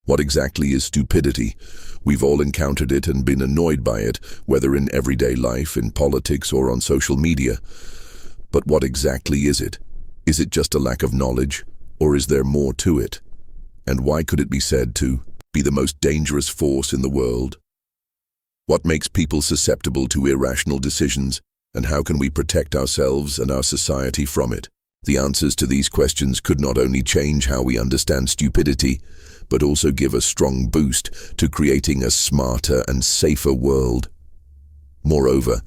What exactly is stupidity? We've all encountered it and been annoyed by it, whether in everyday life, in politics, or on social media. But what exactly is it? Is it just a lack of knowledge, or is there more to it? And why could it be said to be the most dangerous force in the world? What makes people susceptible to irrational decisions, and how can we protect ourselves and our society from it? The answers to these questions could not only change how we understand stupidity, but also give a strong boost to creating a smarter and safer world. Moreover,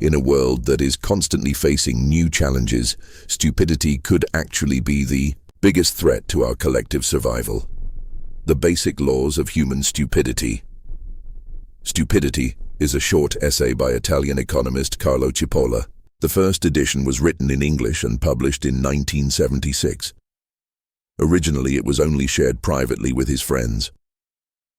in a world that is constantly facing new challenges, stupidity could actually be the biggest threat to our collective survival. The Basic Laws of Human Stupidity. Stupidity is a short essay by Italian economist Carlo Cipolla. The first edition was written in English and published in 1976. Originally, it was only shared privately with his friends.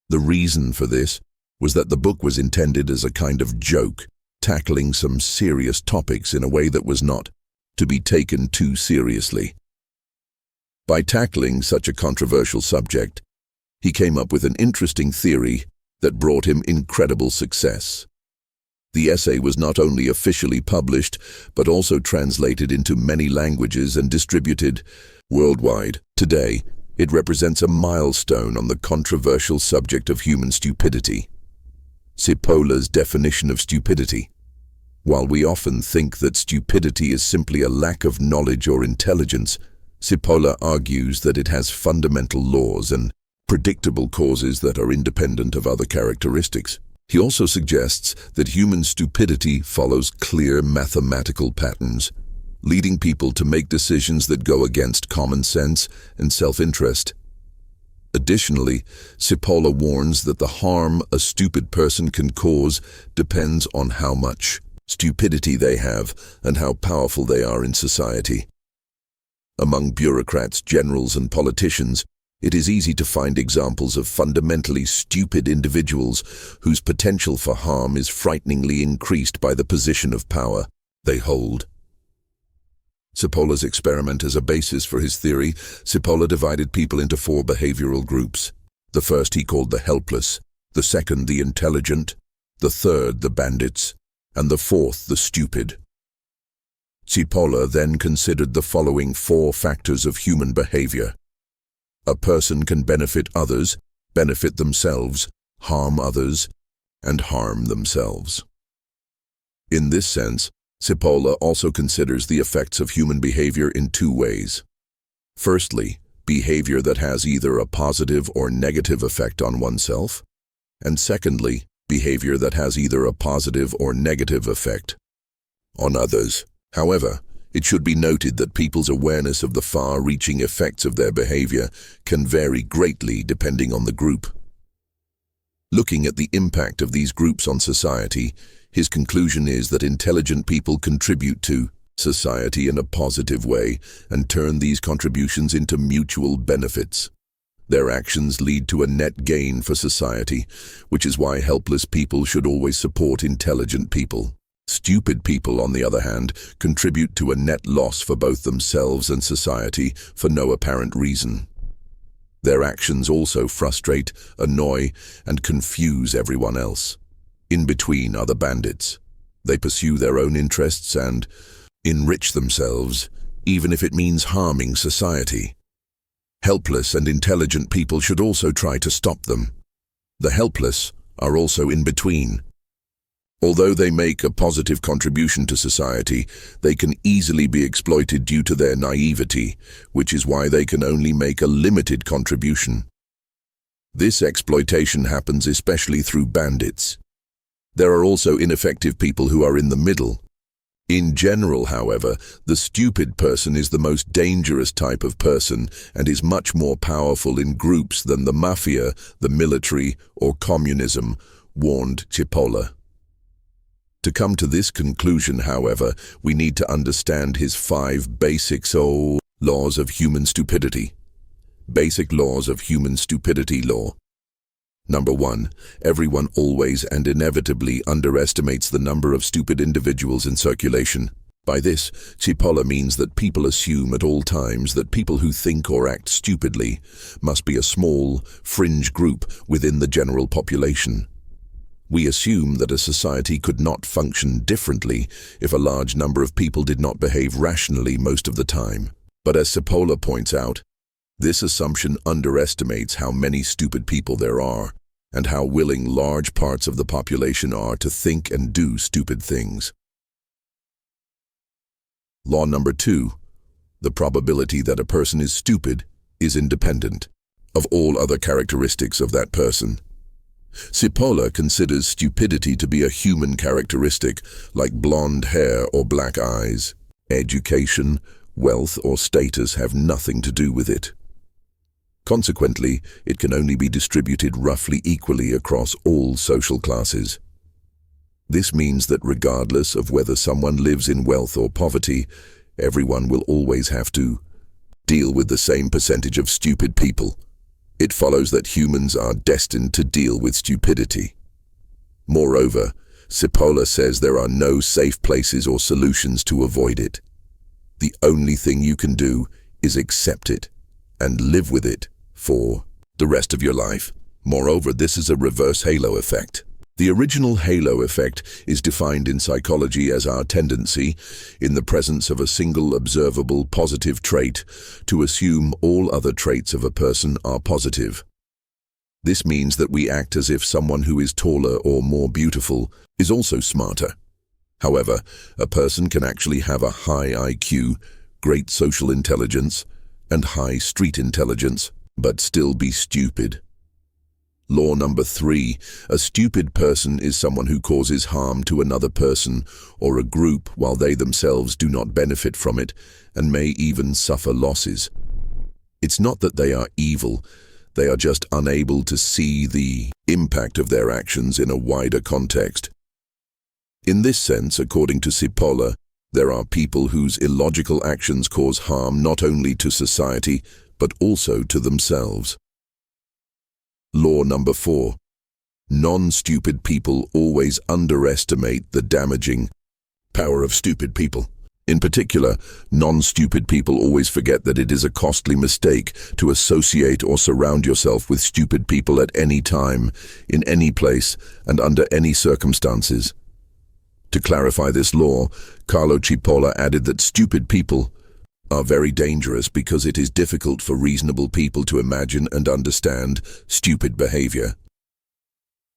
The reason for this was that the book was intended as a kind of joke, tackling some serious topics in a way that was not to be taken too seriously. By tackling such a controversial subject, he came up with an interesting theory that brought him incredible success. The essay was not only officially published, but also translated into many languages and distributed worldwide. Today, it represents a milestone on the controversial subject of human stupidity. Cipolla's definition of stupidity. While we often think that stupidity is simply a lack of knowledge or intelligence, Cipolla argues that it has fundamental laws and predictable causes that are independent of other characteristics. He also suggests that human stupidity follows clear mathematical patterns, leading people to make decisions that go against common sense and self-interest. Additionally, Cipolla warns that the harm a stupid person can cause depends on how much stupidity they have and how powerful they are in society. Among bureaucrats, generals, and politicians, it is easy to find examples of fundamentally stupid individuals whose potential for harm is frighteningly increased by the position of power they hold. Cipolla's experiment as a basis for his theory, Cipolla divided people into 4 behavioral groups. The first he called the helpless, the second the intelligent, the third the bandits, and the fourth the stupid. Cipolla then considered the following 4 factors of human behavior. A person can benefit others, benefit themselves, harm others, and harm themselves. In this sense, Cipolla also considers the effects of human behavior in 2 ways. Firstly, behavior that has either a positive or negative effect on oneself, and secondly, behavior that has either a positive or negative effect on others. However, it should be noted that people's awareness of the far-reaching effects of their behavior can vary greatly depending on the group. Looking at the impact of these groups on society, his conclusion is that intelligent people contribute to society in a positive way and turn these contributions into mutual benefits. Their actions lead to a net gain for society, which is why helpless people should always support intelligent people. Stupid people, on the other hand, contribute to a net loss for both themselves and society for no apparent reason. Their actions also frustrate, annoy, and confuse everyone else. In between are the bandits. They pursue their own interests and enrich themselves, even if it means harming society. Helpless and intelligent people should also try to stop them. The helpless are also in between. Although they make a positive contribution to society, they can easily be exploited due to their naivety, which is why they can only make a limited contribution. This exploitation happens especially through bandits. There are also ineffective people who are in the middle. In general, however, the stupid person is the most dangerous type of person and is much more powerful in groups than the mafia, the military, or communism, warned Cipolla. To come to this conclusion, however, we need to understand his 5 basic laws of human stupidity. Basic Laws of Human Stupidity Law. Number 1. Everyone always and inevitably underestimates the number of stupid individuals in circulation. By this, Cipolla means that people assume at all times that people who think or act stupidly must be a small, fringe group within the general population. We assume that a society could not function differently if a large number of people did not behave rationally most of the time. But as Cipolla points out, this assumption underestimates how many stupid people there are and how willing large parts of the population are to think and do stupid things. Law number 2. The probability that a person is stupid is independent of all other characteristics of that person. Cipolla considers stupidity to be a human characteristic, like blonde hair or black eyes. Education, wealth, or status have nothing to do with it. Consequently, it can only be distributed roughly equally across all social classes. This means that regardless of whether someone lives in wealth or poverty, everyone will always have to deal with the same percentage of stupid people. It follows that humans are destined to deal with stupidity. Moreover, Cipolla says there are no safe places or solutions to avoid it. The only thing you can do is accept it and live with it for the rest of your life. Moreover, this is a reverse halo effect. The original halo effect is defined in psychology as our tendency, in the presence of a single observable positive trait, to assume all other traits of a person are positive. This means that we act as if someone who is taller or more beautiful is also smarter. However, a person can actually have a high IQ, great social intelligence, and high street intelligence, but still be stupid. Law number 3. A stupid person is someone who causes harm to another person or a group while they themselves do not benefit from it and may even suffer losses. It's not that they are evil, they are just unable to see the impact of their actions in a wider context. In this sense, according to Cipolla, there are people whose illogical actions cause harm not only to society, but also to themselves. Law number 4. Non-stupid people always underestimate the damaging power of stupid people. In particular, non-stupid people always forget that it is a costly mistake to associate or surround yourself with stupid people at any time, in any place, and under any circumstances. To clarify this law, Carlo Cipolla added that stupid people are very dangerous because it is difficult for reasonable people to imagine and understand stupid behavior.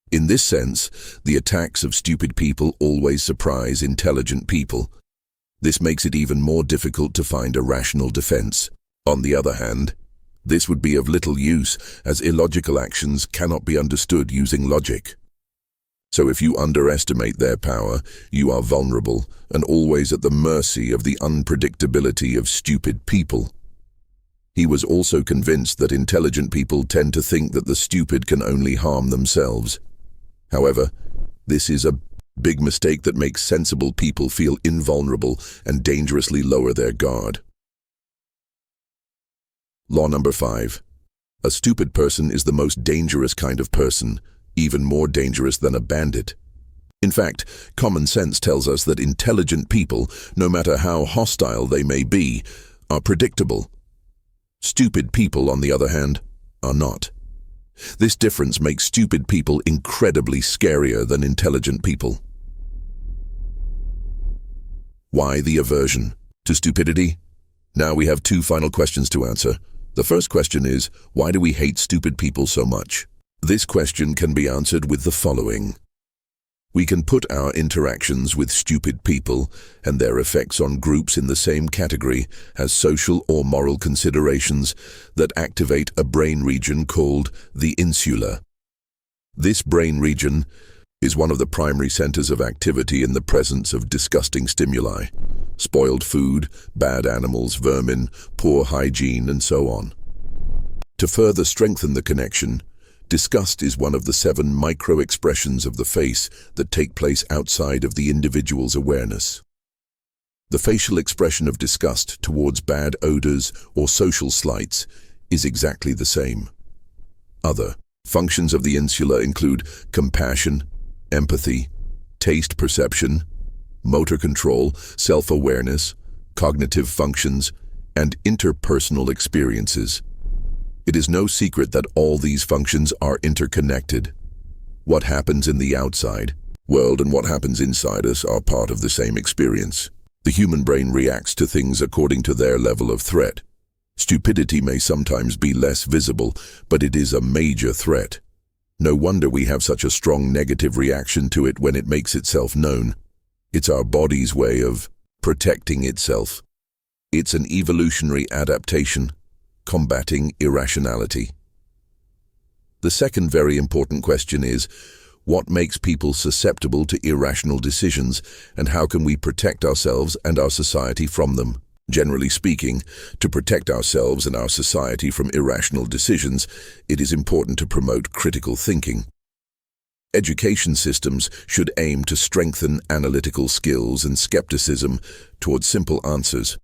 In this sense, the attacks of stupid people always surprise intelligent people. This makes it even more difficult to find a rational defense. On the other hand, this would be of little use as illogical actions cannot be understood using logic. So if you underestimate their power, you are vulnerable and always at the mercy of the unpredictability of stupid people. He was also convinced that intelligent people tend to think that the stupid can only harm themselves. However, this is a big mistake that makes sensible people feel invulnerable and dangerously lower their guard. Law number 5. A stupid person is the most dangerous kind of person, even more dangerous than a bandit. In fact, common sense tells us that intelligent people, no matter how hostile they may be, are predictable. Stupid people, on the other hand, are not. This difference makes stupid people incredibly scarier than intelligent people. Why the aversion to stupidity? Now we have 2 final questions to answer. The first question is, why do we hate stupid people so much? This question can be answered with the following. We can put our interactions with stupid people and their effects on groups in the same category as social or moral considerations that activate a brain region called the insula. This brain region is one of the primary centers of activity in the presence of disgusting stimuli, spoiled food, bad animals, vermin, poor hygiene, and so on. To further strengthen the connection, disgust is one of the 7 micro-expressions of the face that take place outside of the individual's awareness. The facial expression of disgust towards bad odors or social slights is exactly the same. Other functions of the insula include compassion, empathy, taste perception, motor control, self-awareness, cognitive functions, and interpersonal experiences. It is no secret that all these functions are interconnected. What happens in the outside world and what happens inside us are part of the same experience. The human brain reacts to things according to their level of threat. Stupidity may sometimes be less visible, but it is a major threat. No wonder we have such a strong negative reaction to it when it makes itself known. It's our body's way of protecting itself. It's an evolutionary adaptation, combating irrationality. The second very important question is, what makes people susceptible to irrational decisions, and how can we protect ourselves and our society from them? Generally speaking, to protect ourselves and our society from irrational decisions, it is important to promote critical thinking. Education systems should aim to strengthen analytical skills and skepticism towards simple answers.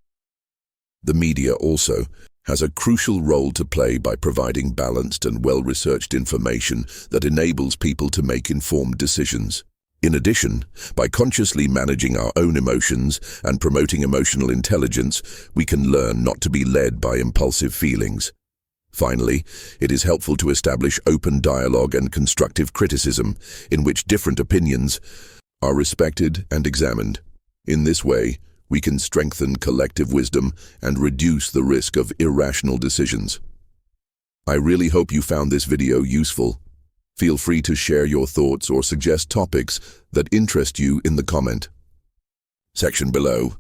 The media also has a crucial role to play by providing balanced and well-researched information that enables people to make informed decisions. In addition, by consciously managing our own emotions and promoting emotional intelligence, we can learn not to be led by impulsive feelings. Finally, it is helpful to establish open dialogue and constructive criticism, in which different opinions are respected and examined. In this way, we can strengthen collective wisdom and reduce the risk of irrational decisions. I really hope you found this video useful. Feel free to share your thoughts or suggest topics that interest you in the comment section below.